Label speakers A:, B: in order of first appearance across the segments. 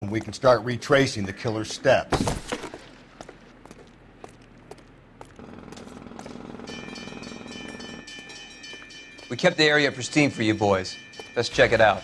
A: We can start retracing the killer's steps.
B: We kept the area pristine for you boys. Let's check it out.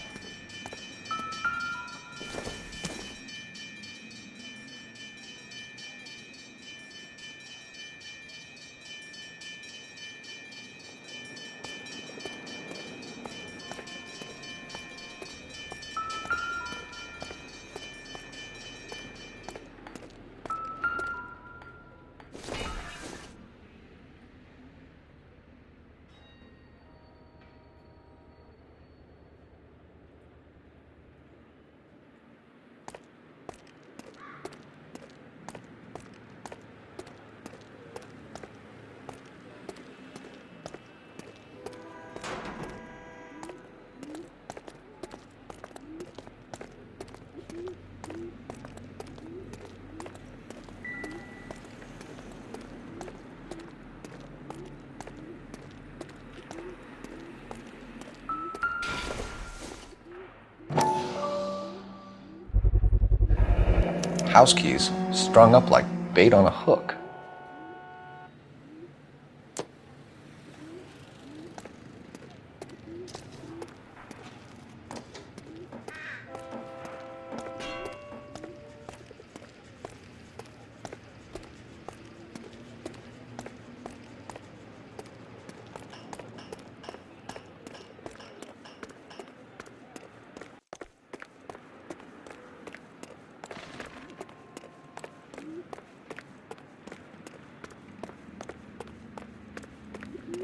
C: House keys, strung up like bait on a hook.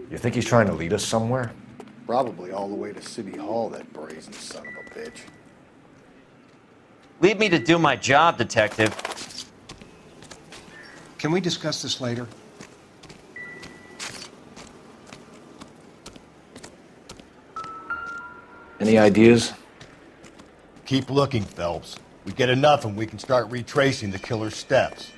C: You think he's trying to lead us somewhere?
D: Probably all the way to City Hall, that brazen son of a bitch.
E: Leave me to do my job, Detective.
F: Can we discuss this later?
C: Any ideas?
A: Keep looking, Phelps. We get enough and we can start retracing the killer's steps.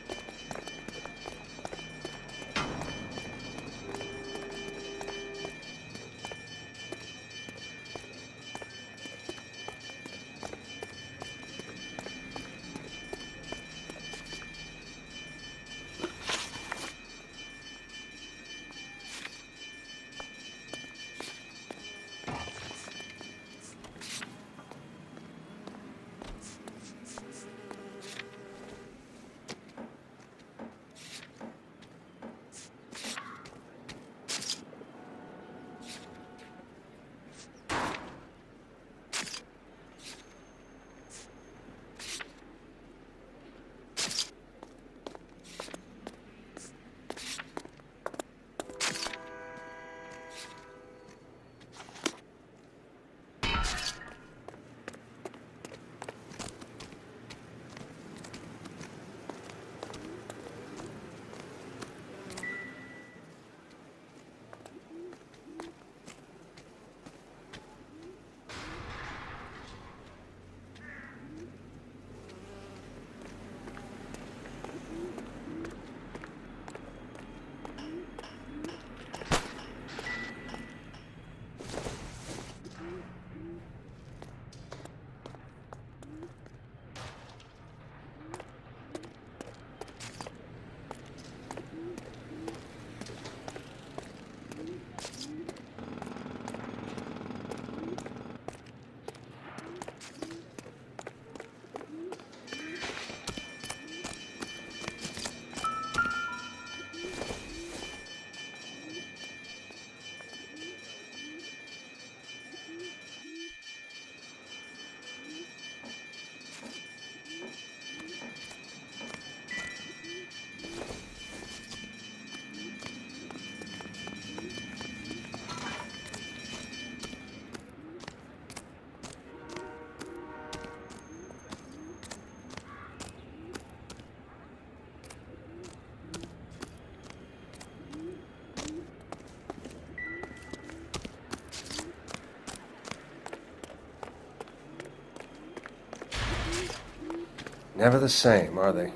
C: Never the same, are they?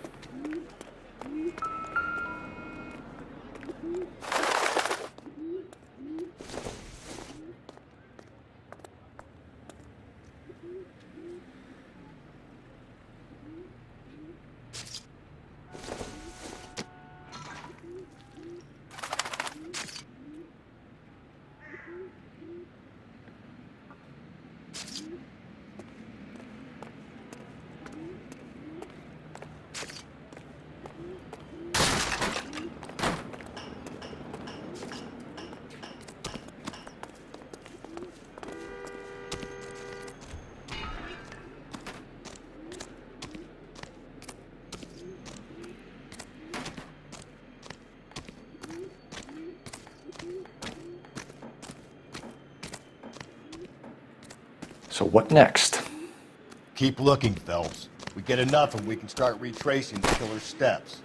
C: So what next?
A: Keep looking, Phelps. We get enough and we can start retracing the killer's steps.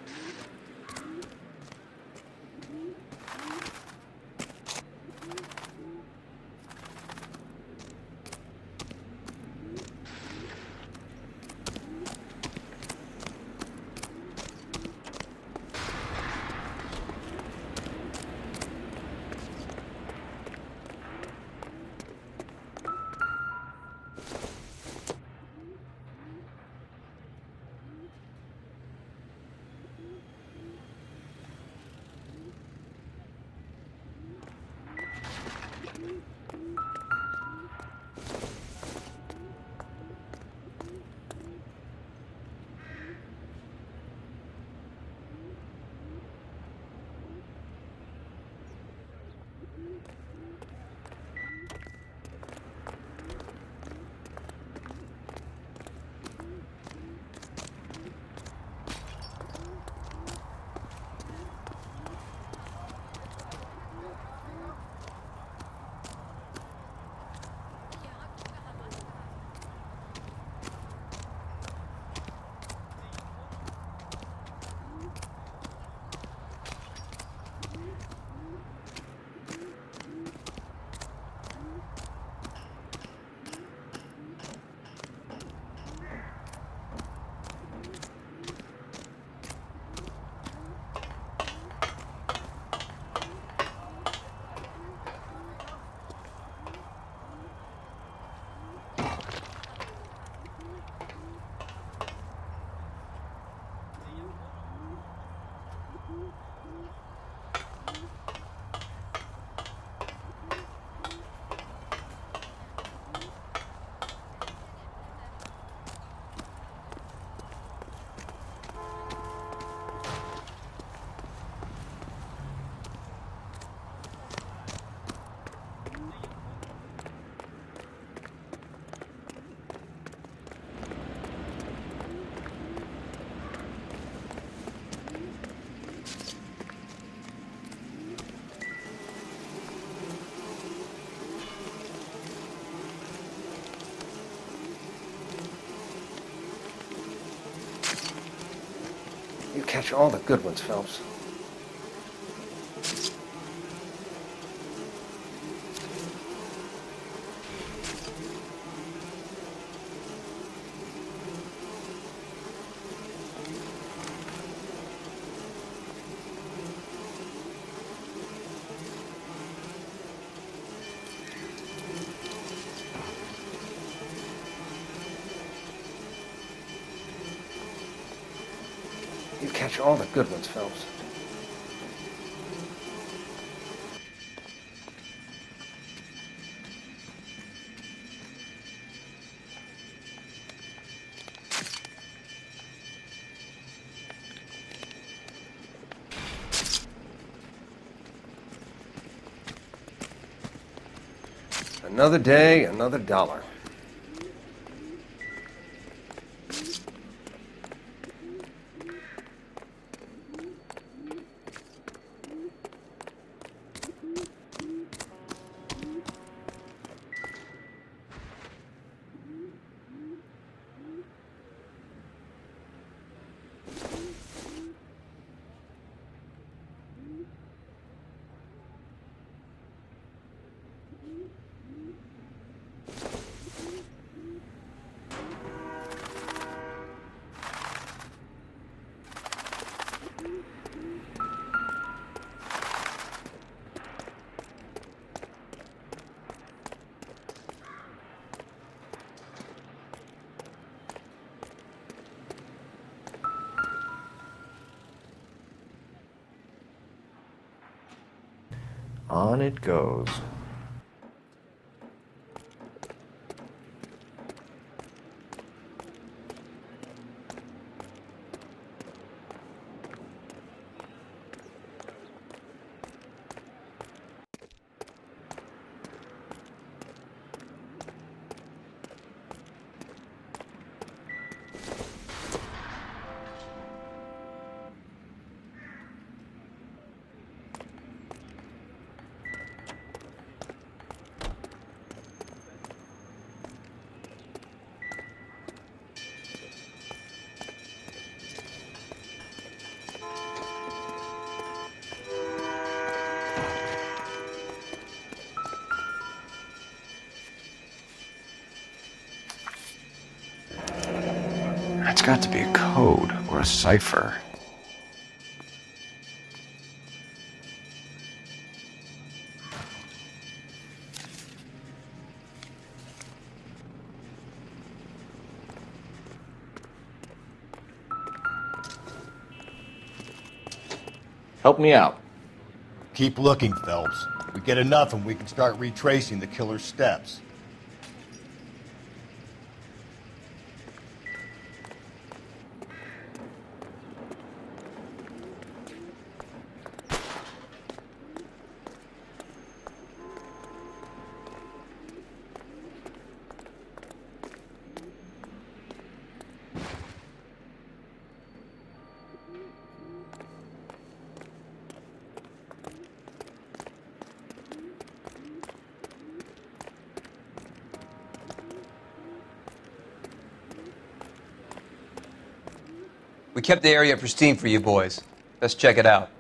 C: You catch all the good ones, Phelps. You catch all the good ones, Phelps. Another day, another dollar. On it goes. It's got to be a code or a cipher. Help me out.
A: Keep looking, Phelps. We get enough and we can start retracing the killer's steps.
B: We kept the area pristine for you boys. Let's check it out.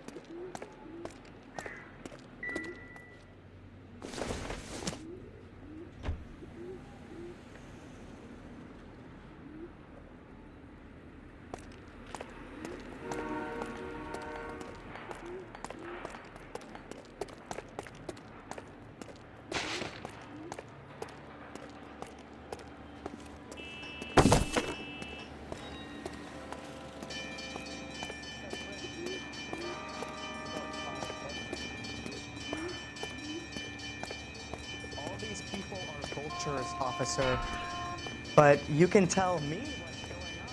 F: All these people are vultures, officer. But you can tell me what's going on.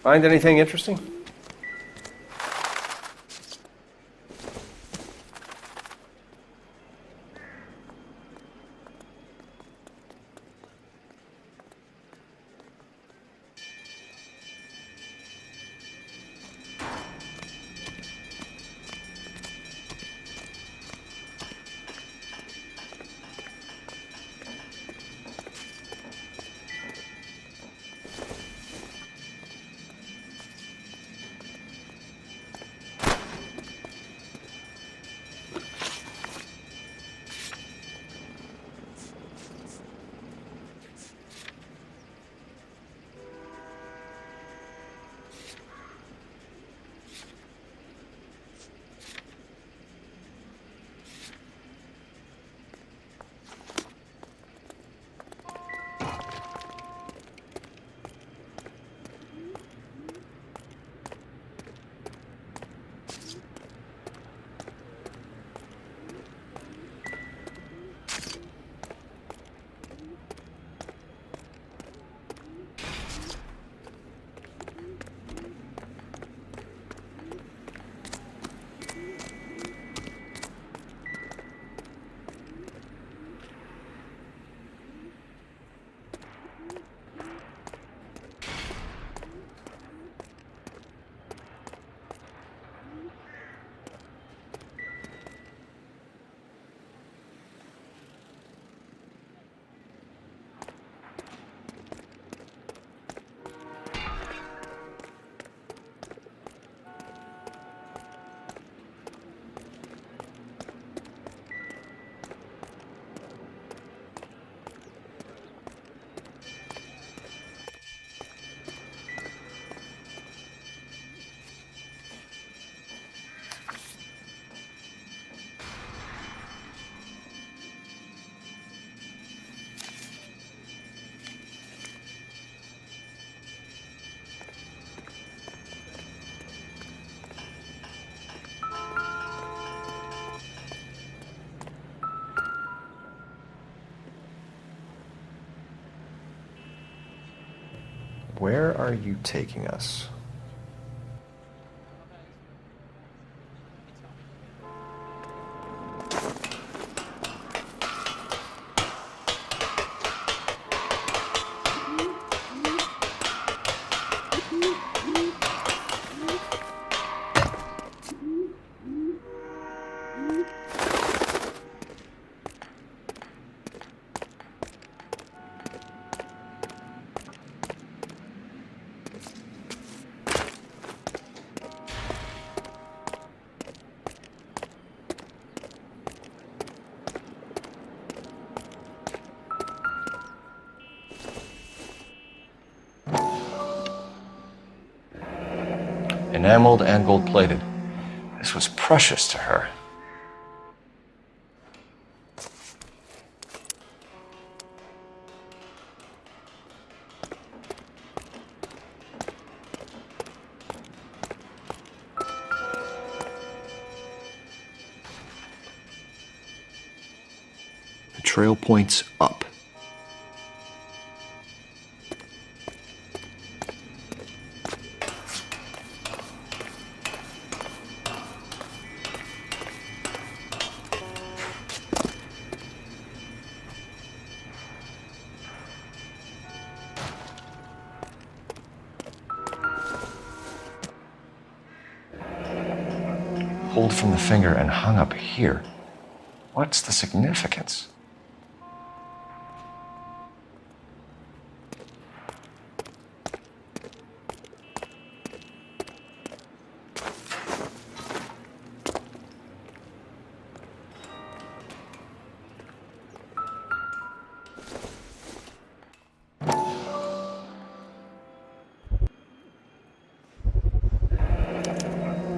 G: Find anything interesting?
C: Where are you taking us? Enameled and gold-plated. This was precious to her. The trail points up. Pulled from the finger and hung up here. What's the significance?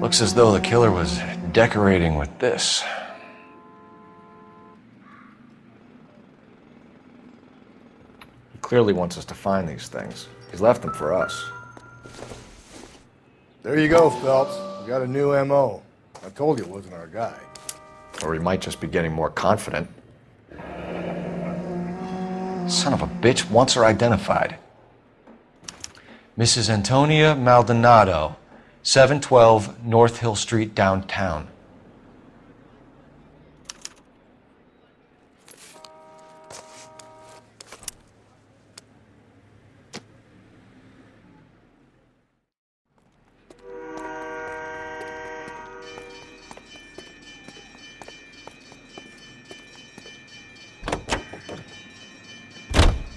C: Looks as though the killer was decorating with this. He clearly wants us to find these things. He's left them for us.
D: There you go, Phelps. We got a new M.O. I told you it wasn't our guy.
C: Or he might just be getting more confident. Son of a bitch wants her identified. Mrs. Antonia Maldonado, 712 North Hill Street, downtown.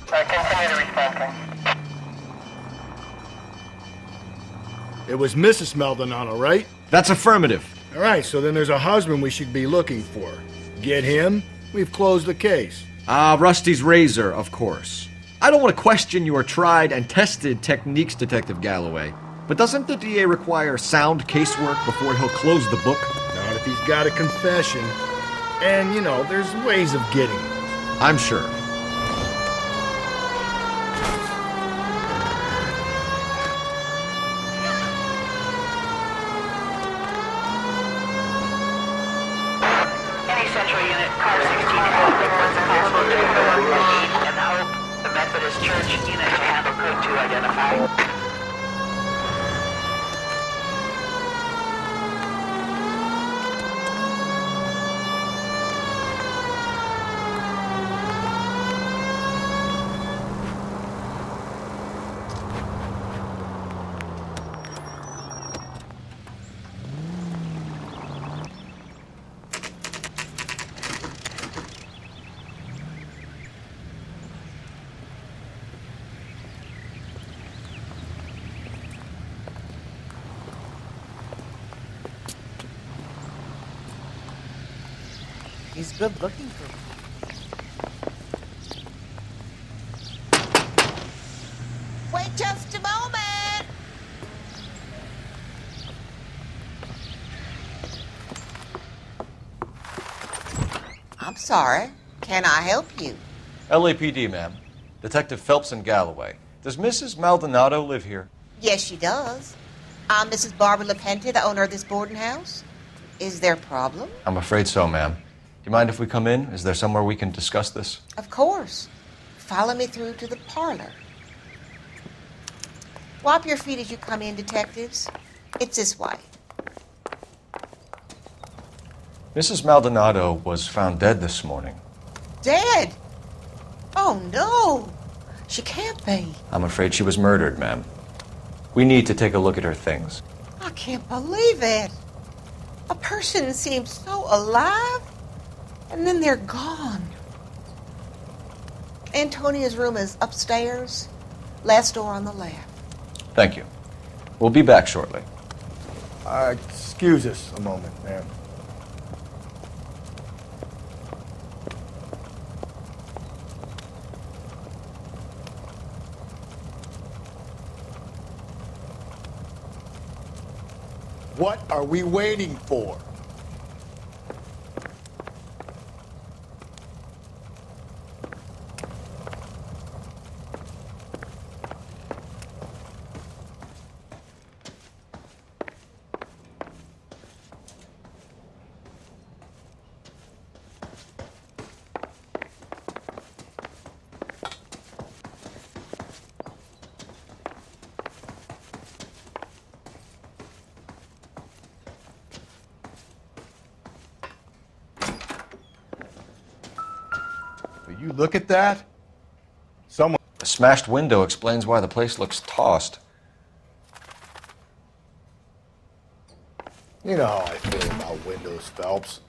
G: Continue to respond.
D: It was Mrs. Maldonado, right?
H: That's affirmative.
D: All right, so then there's a husband we should be looking for. Get him, we've closed the case.
H: Rusty's razor, of course. I don't want to question your tried and tested techniques, Detective Galloway, but doesn't the DA require sound casework before he'll close the book?
D: Not if he's got a confession. And, you know, there's ways of getting those.
H: I'm sure.
G: Any central unit, car 16 has reports a possible turnover need and hope the Methodist Church unit to handle code 2 identify.
F: He's good looking for me.
I: Wait just a moment. I'm sorry. Can I help you?
C: LAPD, ma'am. Detective Phelps and Galloway. Does Mrs. Maldonado live here?
I: Yes, she does. I'm Mrs. Barbara LaPente, the owner of this boarding house. Is there a problem?
C: I'm afraid so, ma'am. Do you mind if we come in? Is there somewhere we can discuss this?
I: Of course. Follow me through to the parlor. Wipe your feet as you come in, detectives. It's this way.
C: Mrs. Maldonado was found dead this morning.
I: Dead? Oh, no. She can't be.
C: I'm afraid she was murdered, ma'am. We need to take a look at her things.
I: I can't believe it. A person seems so alive, and then they're gone. Antonia's room is upstairs, last door on the left.
C: Thank you. We'll be back shortly.
D: Excuse us a moment, ma'am. What are we waiting for? Will you look at that? Someone...
C: The smashed window explains why the place looks tossed.
D: You know how I feel about windows, Phelps.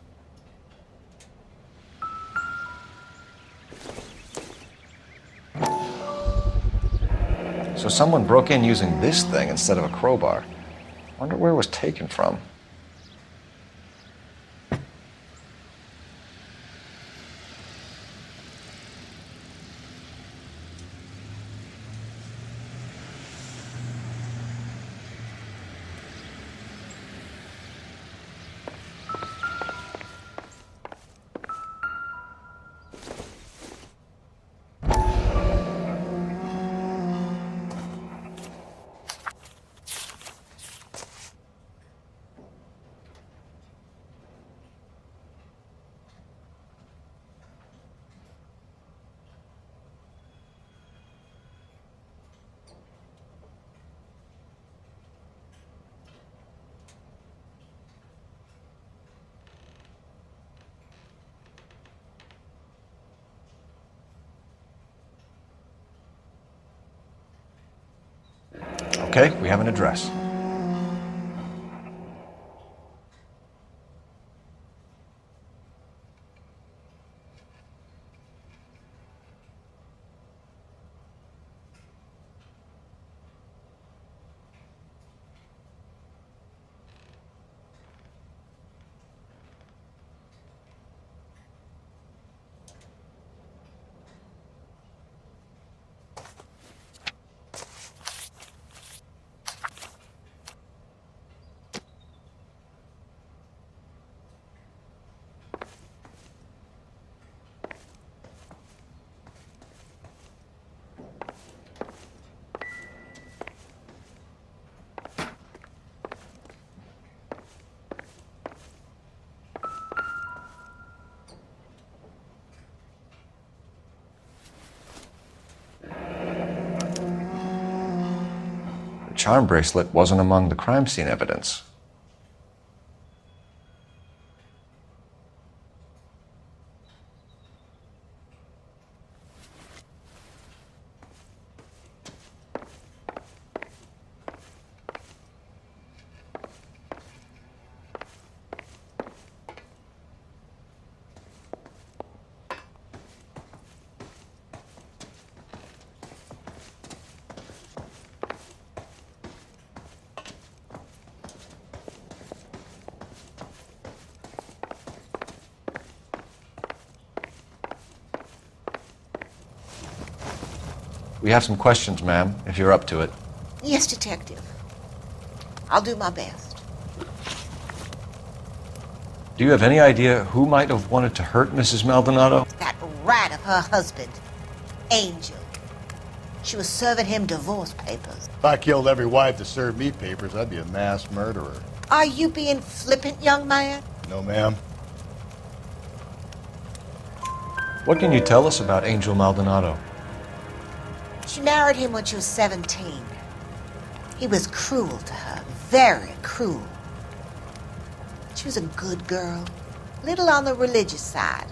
C: So someone broke in using this thing instead of a crowbar. Wonder where it was taken from. Okay, we have an address. The charm bracelet wasn't among the crime scene evidence. We have some questions, ma'am, if you're up to it.
I: Yes, Detective. I'll do my best.
C: Do you have any idea who might have wanted to hurt Mrs. Maldonado?
I: That rat of her husband, Angel. She was serving him divorce papers.
A: If I killed every wife to serve me papers, I'd be a mass murderer.
I: Are you being flippant, young man?
A: No, ma'am.
C: What can you tell us about Angel Maldonado?
I: She married him when she was 17. He was cruel to her, very cruel. She was a good girl, little on the religious side,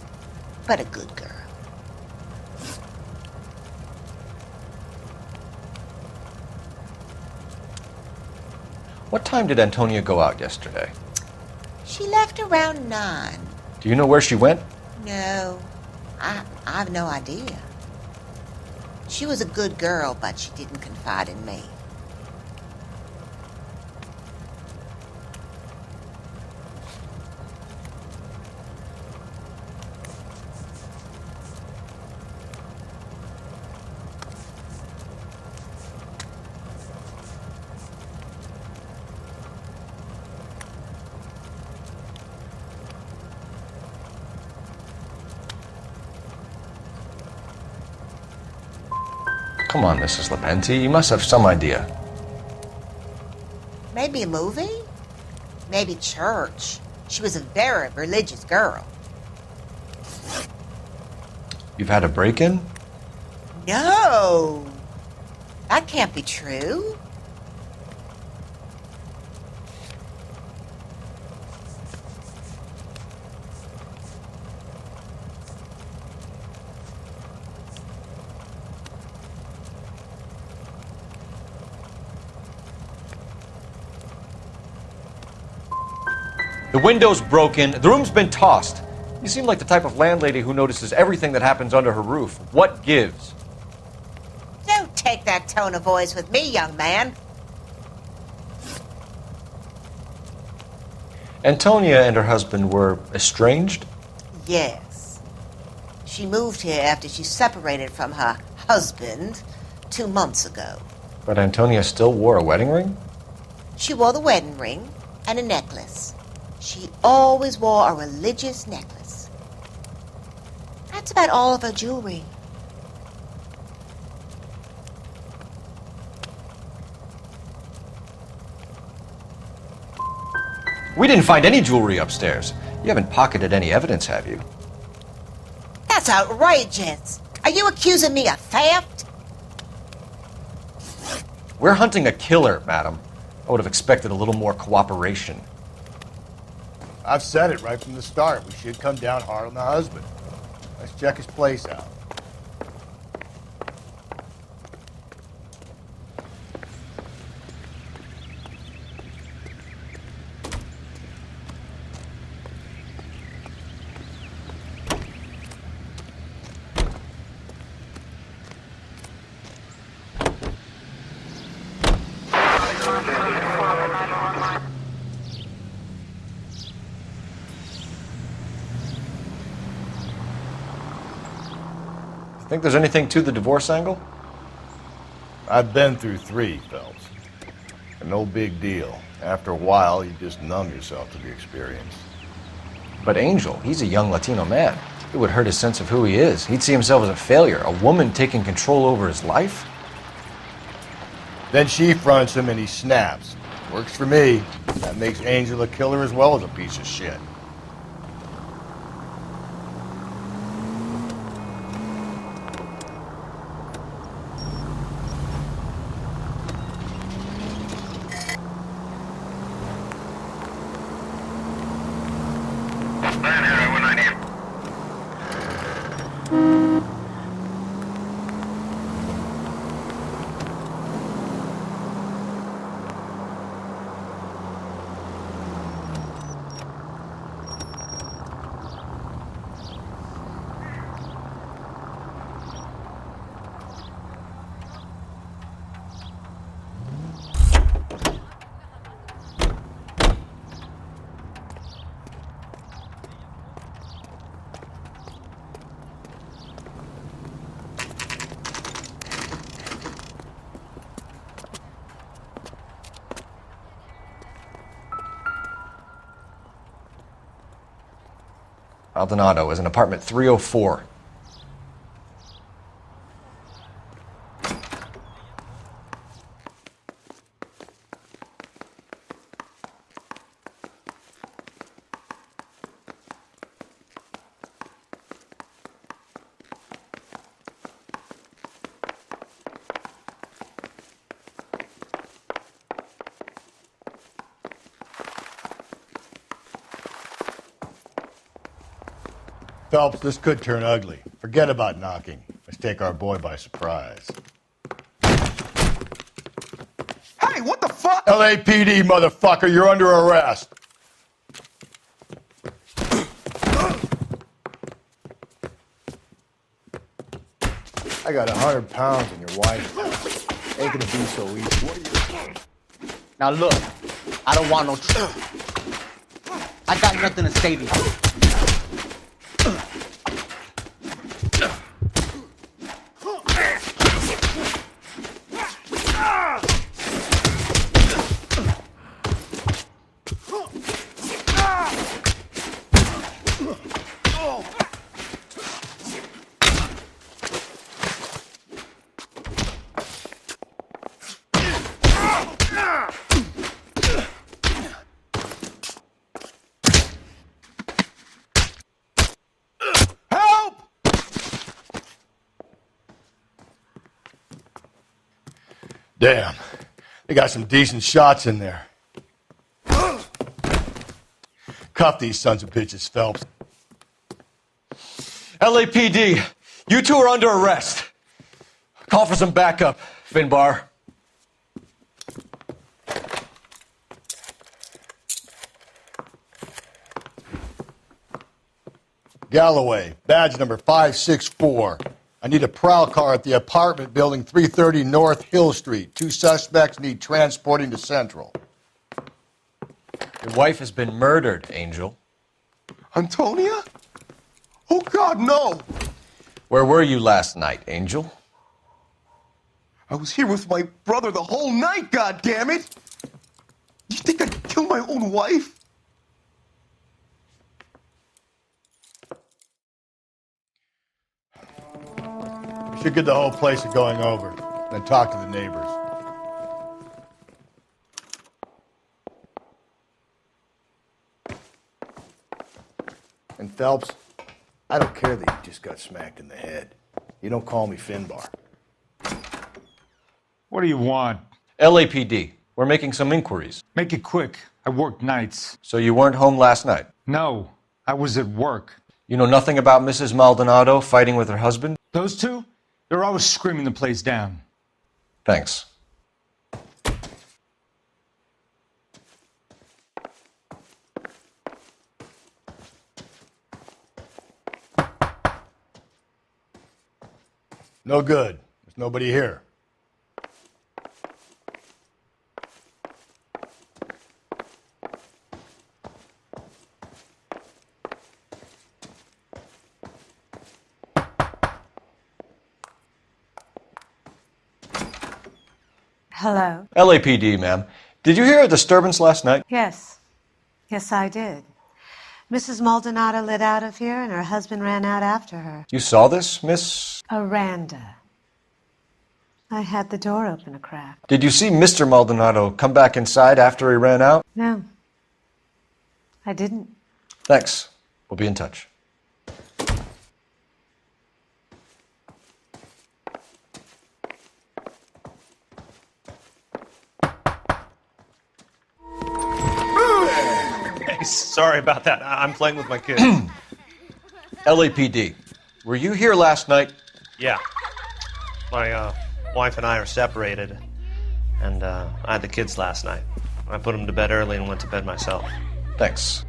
I: but a good girl.
C: What time did Antonia go out yesterday?
I: She left around 9.
C: Do you know where she went?
I: No, I have no idea. She was a good girl, but she didn't confide in me.
C: Come on, Mrs. Lepenti, you must have some idea.
I: Maybe a movie? Maybe church. She was a very religious girl.
C: You've had a break-in?
I: No! That can't be true.
C: The window's broken, the room's been tossed. You seem like the type of landlady who notices everything that happens under her roof. What gives?
I: Don't take that tone of voice with me, young man.
C: Antonia and her husband were estranged?
I: Yes. She moved here after she separated from her husband 2 months ago.
C: But Antonia still wore a wedding ring?
I: She wore the wedding ring and a necklace. She always wore a religious necklace. That's about all of her jewelry.
C: We didn't find any jewelry upstairs. You haven't pocketed any evidence, have you?
I: That's outrageous. Are you accusing me of theft?
C: We're hunting a killer, madam. I would have expected a little more cooperation.
A: I've said it right from the start. We should come down hard on the husband. Let's check his place out.
C: Think there's anything to the divorce angle?
A: I've been through 3, Phelps. And no big deal. After a while, you just numb yourself to the experience.
C: But Angel, he's a young Latino man. It would hurt his sense of who he is. He'd see himself as a failure, a woman taking control over his life.
A: Then she fronts him and he snaps. Works for me. That makes Angel a killer as well as a piece of shit.
C: Maldonado is in apartment 304.
A: Phelps, this could turn ugly. Forget about knocking. Let's take our boy by surprise.
J: Hey, what the fuck?
A: LAPD, motherfucker, you're under arrest. I got 100 pounds in your wife. Ain't gonna be so easy.
K: Now look, I don't want no trouble. I got nothing to say to you.
A: Damn, they got some decent shots in there. Cuff these sons of bitches, Phelps.
C: LAPD, you two are under arrest. Call for some backup, Finbar.
A: Galloway, badge number 564. I need a prowl car at the apartment building 330 North Hill Street. 2 suspects need transporting to Central.
C: Your wife has been murdered, Angel.
J: Antonia? Oh, God, no!
C: Where were you last night, Angel?
J: I was here with my brother the whole night, God damn it! You think I'd kill my own wife?
A: We should get the whole place a going over, then talk to the neighbors. And Phelps, I don't care that you just got smacked in the head. You don't call me Finbar.
L: What do you want?
C: LAPD, we're making some inquiries.
L: Make it quick. I work nights.
C: So you weren't home last night?
L: No, I was at work.
C: You know nothing about Mrs. Maldonado fighting with her husband?
L: Those two? They're always screaming the place down.
C: Thanks.
A: No good. There's nobody here.
M: Hello?
C: LAPD, ma'am. Did you hear a disturbance last night?
M: Yes. Yes, I did. Mrs. Maldonado lit out of here, and her husband ran out after her.
C: You saw this, Miss?
M: Aranda. I had the door open a crack.
C: Did you see Mr. Maldonado come back inside after he ran out?
M: No. I didn't.
C: Thanks. We'll be in touch.
N: Hey, sorry about that. I'm playing with my kids.
C: LAPD, were you here last night?
N: Yeah. My wife and I are separated, and I had the kids last night. I put them to bed early and went to bed myself.
C: Thanks.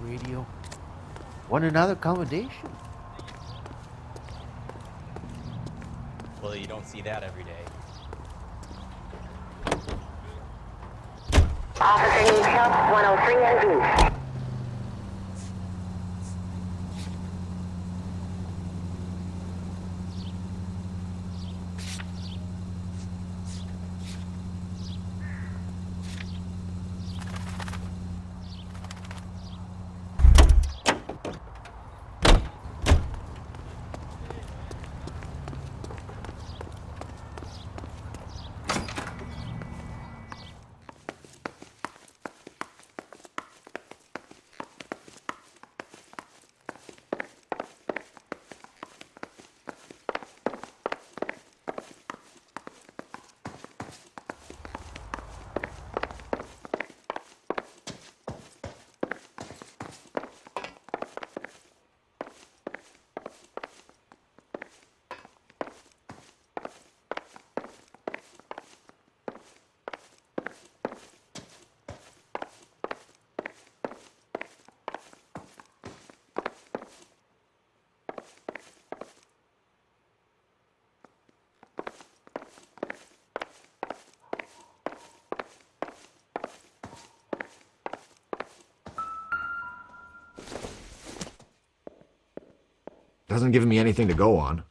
O: Radio. Want another accommodation?
P: Well, you don't see that every day.
G: Officer needs help, 103 and East.
H: Doesn't give me anything to go on.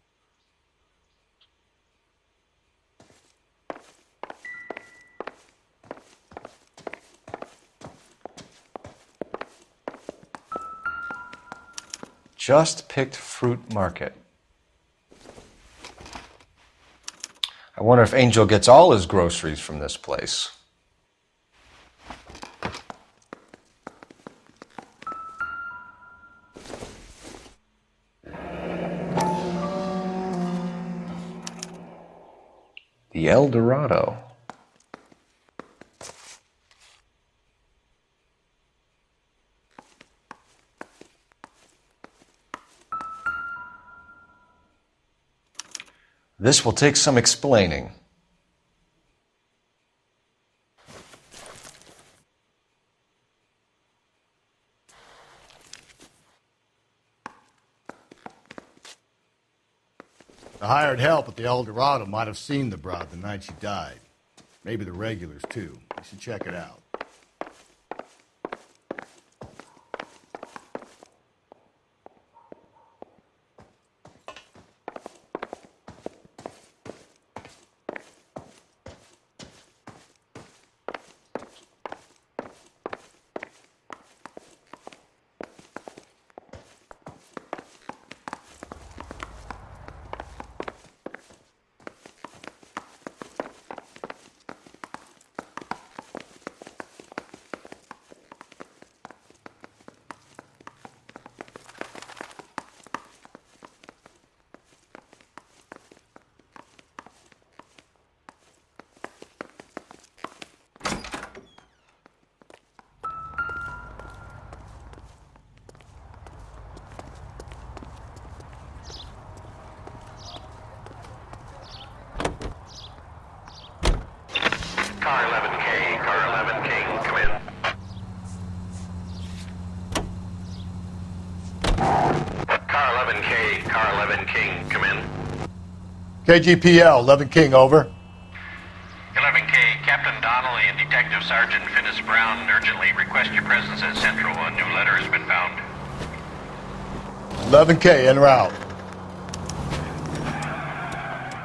C: Just picked fruit market. I wonder if Angel gets all his groceries from this place. The El Dorado. This will take some explaining.
A: The hired help at the El Dorado might have seen the broad the night she died. Maybe the regulars, too. You should check it out.
P: King, come in.
A: KGPL, 11 King, over.
P: 11K, Captain Donnelly and Detective Sergeant Finnis Brown urgently request your presence at Central. A new letter has been found.
A: 11K, en route.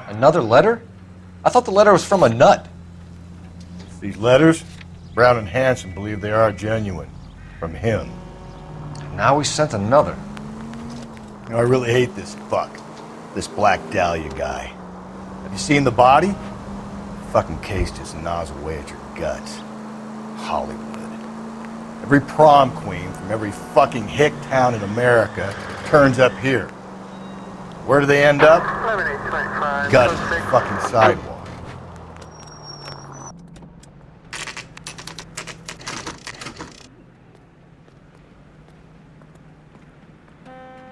C: Another letter? I thought the letter was from a nut.
A: These letters, Brown and Hanson believe they are genuine. From him.
C: Now we sent another.
A: You know, I really hate this fuck. This Black Dahlia guy. Have you seen the body? The fucking case just gnaws away at your guts. Hollywood. Every prom queen from every fucking hick town in America turns up here. Where do they end up? Gut the fucking sidewalk.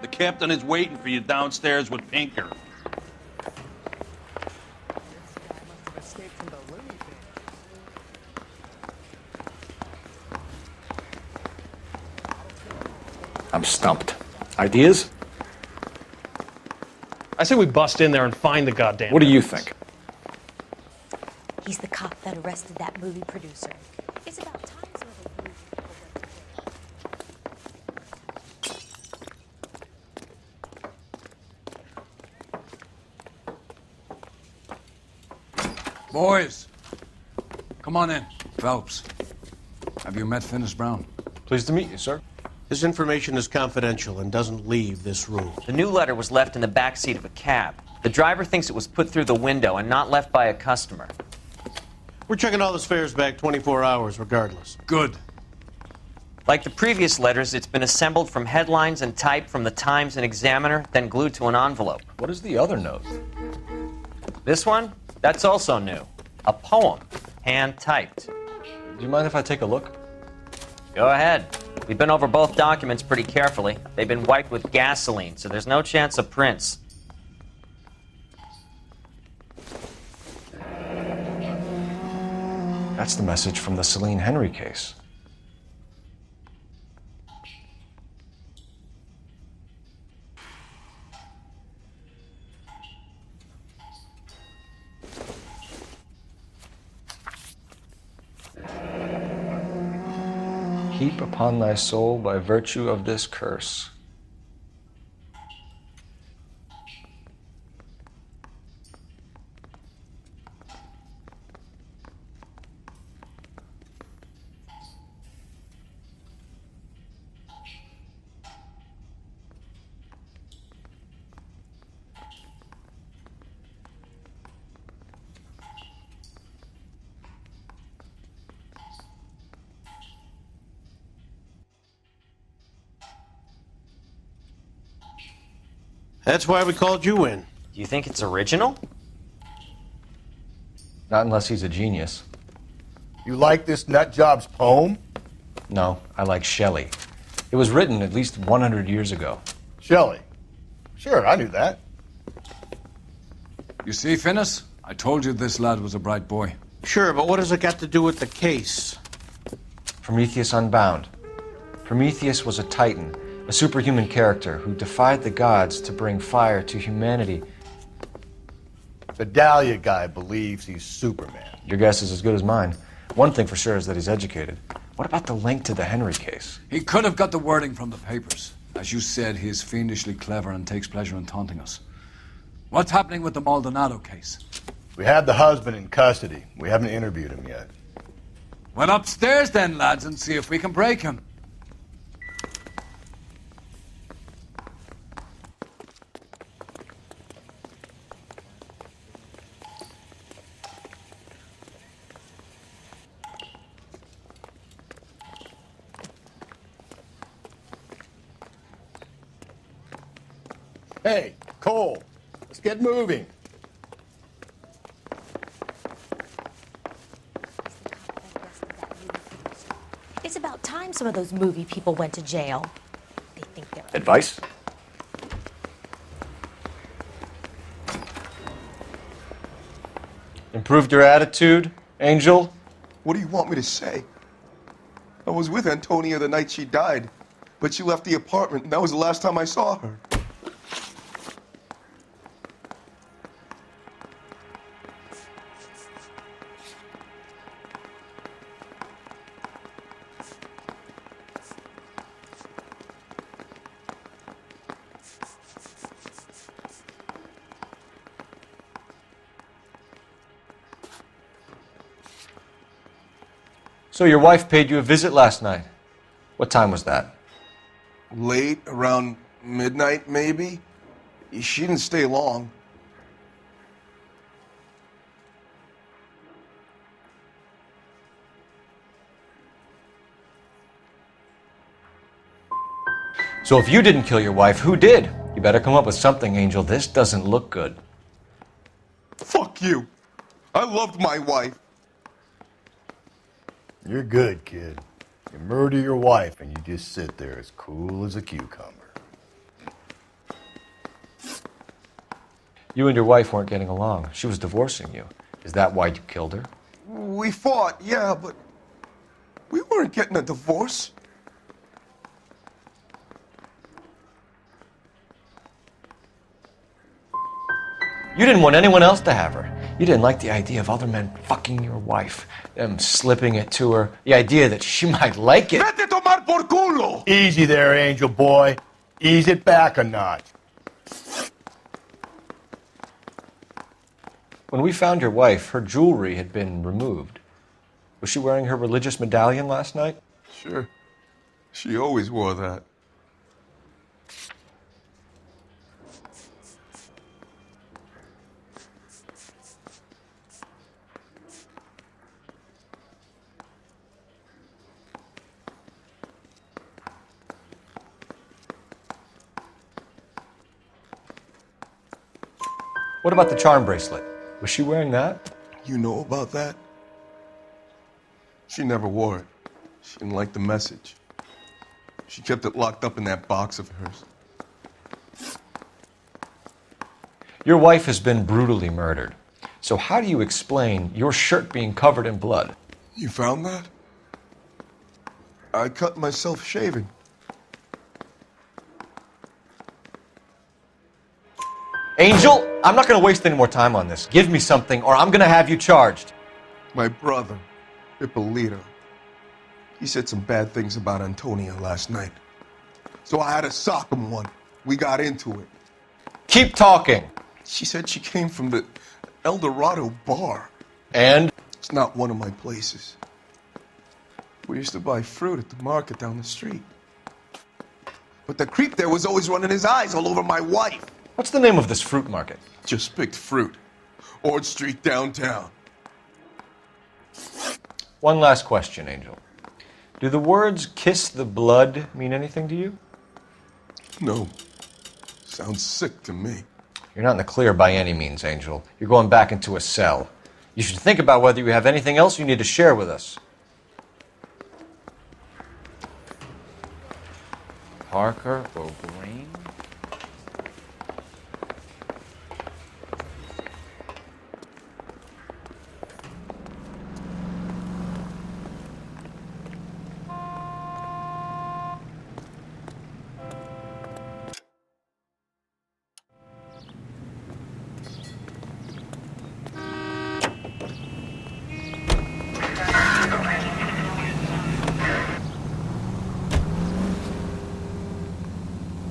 Q: The captain is waiting for you downstairs with Pinker.
R: I'm stumped. Ideas?
N: I say we bust in there and find the goddamn.
R: What do you think?
S: He's the cop that arrested that movie producer. It's about time some of those movie people went to jail.
R: Boys, come on in. Phelps, have you met Finnis Brown?
C: Pleased to meet you, sir.
T: This information is confidential and doesn't leave this room.
E: The new letter was left in the back seat of a cab. The driver thinks it was put through the window and not left by a customer.
T: We're checking all the fares back 24 hours regardless.
R: Good.
E: Like the previous letters, it's been assembled from headlines and typed from the Times and Examiner, then glued to an envelope.
C: What is the other note?
E: This one? That's also new. A poem, hand-typed.
C: Do you mind if I take a look?
E: Go ahead. We've been over both documents pretty carefully. They've been wiped with gasoline, so there's no chance of prints.
C: That's the message from the Celine Henry case. Heap upon thy soul by virtue of this curse.
T: That's why we called you in.
E: Do you think it's original?
C: Not unless he's a genius.
A: You like this nutjob's poem?
C: No, I like Shelley. It was written at least 100 years ago.
A: Shelley? Sure, I knew that.
R: You see, Finnis? I told you this lad was a bright boy.
T: Sure, but what has it got to do with the case?
C: Prometheus Unbound. Prometheus was a titan, a superhuman character who defied the gods to bring fire to humanity.
A: The Dahlia guy believes he's Superman.
C: Your guess is as good as mine. One thing for sure is that he's educated. What about the link to the Henry case?
R: He could have got the wording from the papers. As you said, he is fiendishly clever and takes pleasure in taunting us. What's happening with the Maldonado case?
A: We have the husband in custody. We haven't interviewed him yet.
R: Well, upstairs then, lads, and see if we can break him.
A: Hey, Cole, let's get moving.
S: It's about time some of those movie people went to jail. They think they're...
R: Advice?
C: Improved your attitude, Angel?
J: What do you want me to say? I was with Antonia the night she died, but she left the apartment, and that was the last time I saw her.
C: So your wife paid you a visit last night. What time was that?
J: Late, around midnight, maybe? She didn't stay long.
C: So if you didn't kill your wife, who did? You better come up with something, Angel. This doesn't look good.
J: Fuck you. I loved my wife.
A: You're good, kid. You murder your wife and you just sit there as cool as a cucumber.
C: You and your wife weren't getting along. She was divorcing you. Is that why you killed her?
J: We fought, yeah, but we weren't getting a divorce.
C: You didn't want anyone else to have her. You didn't like the idea of other men fucking your wife, them slipping it to her, the idea that she might like it.
J: Vete a tomar por culo!
A: Easy there, Angel boy. Ease it back a notch.
C: When we found your wife, her jewelry had been removed. Was she wearing her religious medallion last night?
J: Sure. She always wore that.
C: What about the charm bracelet? Was she wearing that?
J: You know about that? She never wore it. She didn't like the message. She kept it locked up in that box of hers.
C: Your wife has been brutally murdered. So how do you explain your shirt being covered in blood?
J: You found that? I cut myself shaving.
C: Angel, I'm not going to waste any more time on this. Give me something or I'm going to have you charged.
J: My brother, Ippolito, he said some bad things about Antonia last night. So I had to sock him one. We got into it.
C: Keep talking.
J: She said she came from the El Dorado bar.
C: And?
J: It's not one of my places. We used to buy fruit at the market down the street. But the creep there was always running his eyes all over my wife.
C: What's the name of this fruit market?
J: Just picked fruit. Ord Street downtown.
C: One last question, Angel. Do the words kiss the blood mean anything to you?
J: No. Sounds sick to me.
C: You're not in the clear by any means, Angel. You're going back into a cell. You should think about whether you have anything else you need to share with us.
O: Parker O'Brien?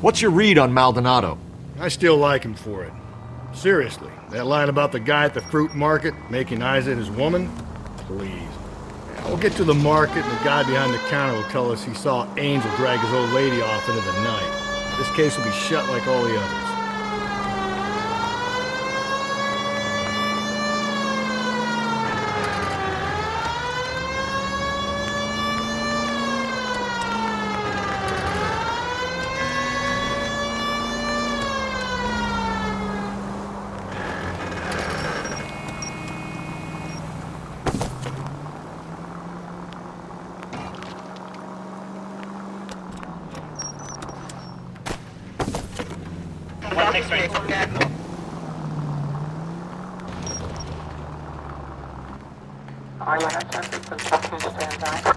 H: What's your read on Maldonado?
D: I still like him for it. Seriously, that line about the guy at the fruit market making eyes at his woman? Please. We'll get to the market and the guy behind the counter will tell us he saw Angel drag his old lady off into the night. This case will be shut like all the others.
G: All units, construction standby.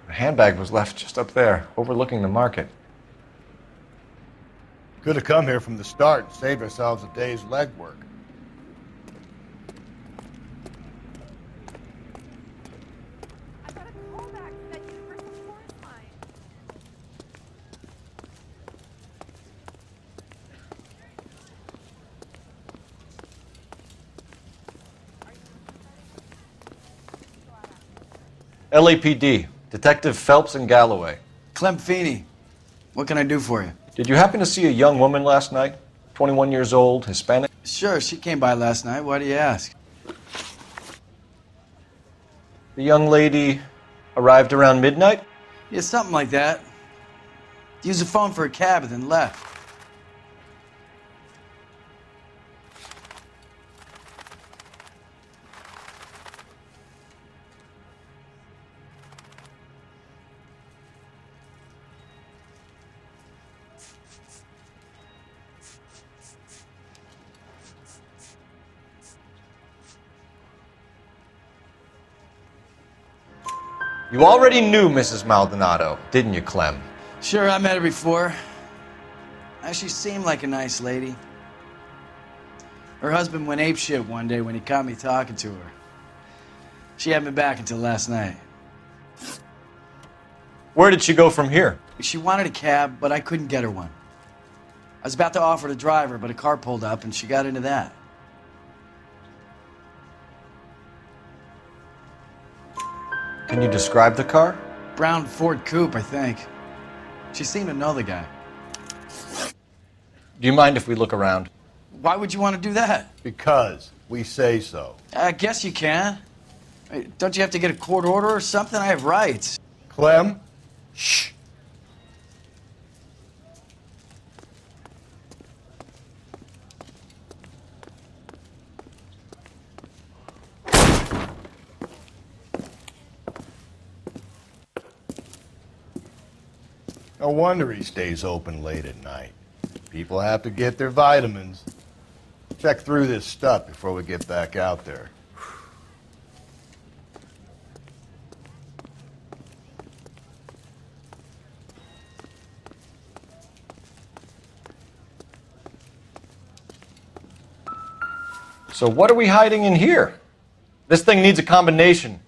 C: The handbag was left just up there, overlooking the market.
A: Could have come here from the start and saved ourselves a day's legwork.
C: LAPD, Detective Phelps and Galloway.
K: Clem Feeney, what can I do for you?
C: Did you happen to see a young woman last night? 21 years old, Hispanic?
K: Sure, she came by last night. Why do you ask?
C: The young lady arrived around midnight?
K: Yeah, something like that. Used the phone for a cab and then left.
C: You already knew Mrs. Maldonado, didn't you, Clem?
K: Sure, I met her before. She seemed like a nice lady. Her husband went apeshit one day when he caught me talking to her. She had me back until last night.
C: Where did she go from here?
K: She wanted a cab, but I couldn't get her one. I was about to offer to drive her, but a car pulled up and she got into that.
C: Can you describe the car?
K: Brown Ford Coupe, I think. She seemed to know the guy.
C: Do you mind if we look around?
K: Why would you want to do that?
A: Because we say so.
K: I guess you can. Don't you have to get a court order or something? I have rights.
A: Clem? Shh. No wonder he stays open late at night. People have to get their vitamins. Check through this stuff before we get back out there.
C: So what are we hiding in here? This thing needs a combination.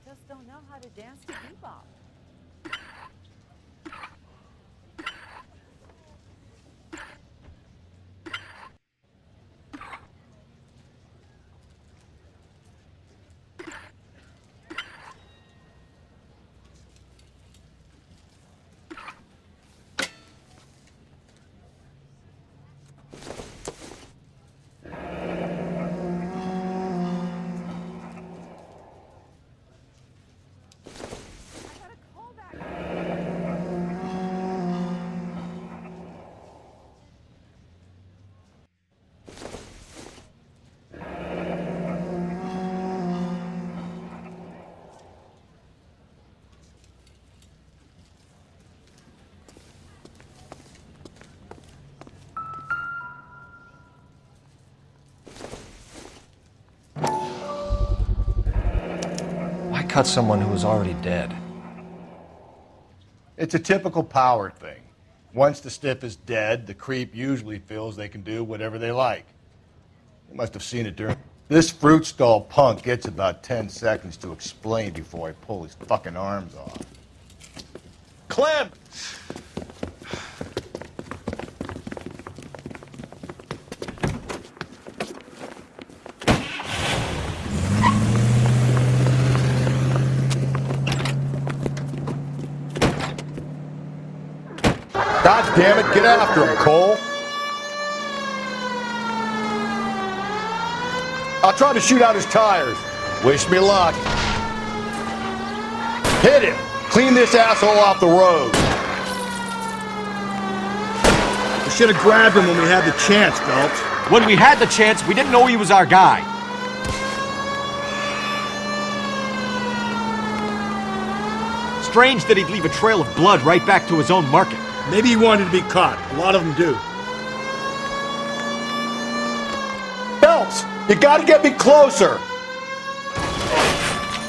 U: Just don't know how to dance to bebop.
C: Why cut someone who was already dead?
A: It's a typical power thing. Once the stiff is dead, the creep usually feels they can do whatever they like. You must have seen it during... This fruit stall punk gets about 10 seconds to explain before I pull his fucking arms off.
C: Clem!
A: God damn it, get after him, Cole. I'll try to shoot out his tires. Wish me luck. Hit him. Clean this asshole off the road.
D: We should have grabbed him when we had the chance, Phelps.
H: When we had the chance, we didn't know he was our guy. Strange that he'd leave a trail of blood right back to his own market.
D: Maybe he wanted to be caught. A lot of them do.
A: Phelps, you gotta get me closer.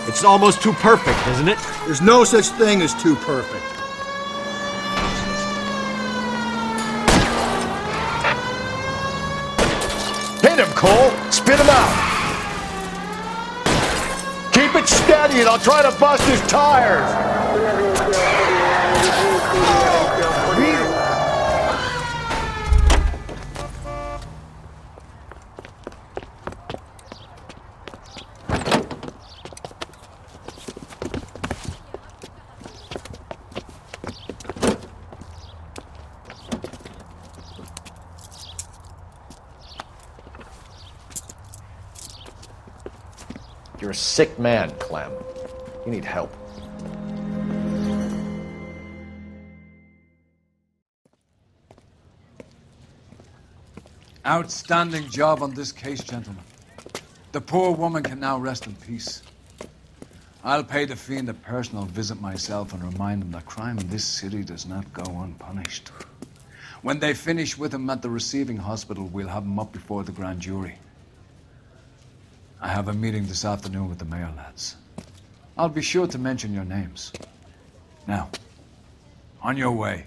H: It's almost too perfect, isn't it?
D: There's no such thing as too perfect.
A: Hit him, Cole. Spit him out. Keep it steady and I'll try to bust his tires.
C: You're a sick man, Clem. You need help.
R: Outstanding job on this case, gentlemen. The poor woman can now rest in peace. I'll pay the fiend a personal visit myself and remind him that crime in this city does not go unpunished. When they finish with him at the receiving hospital, we'll have him up before the grand jury. I have a meeting this afternoon with the mayor lads. I'll be sure to mention your names. Now, on your way.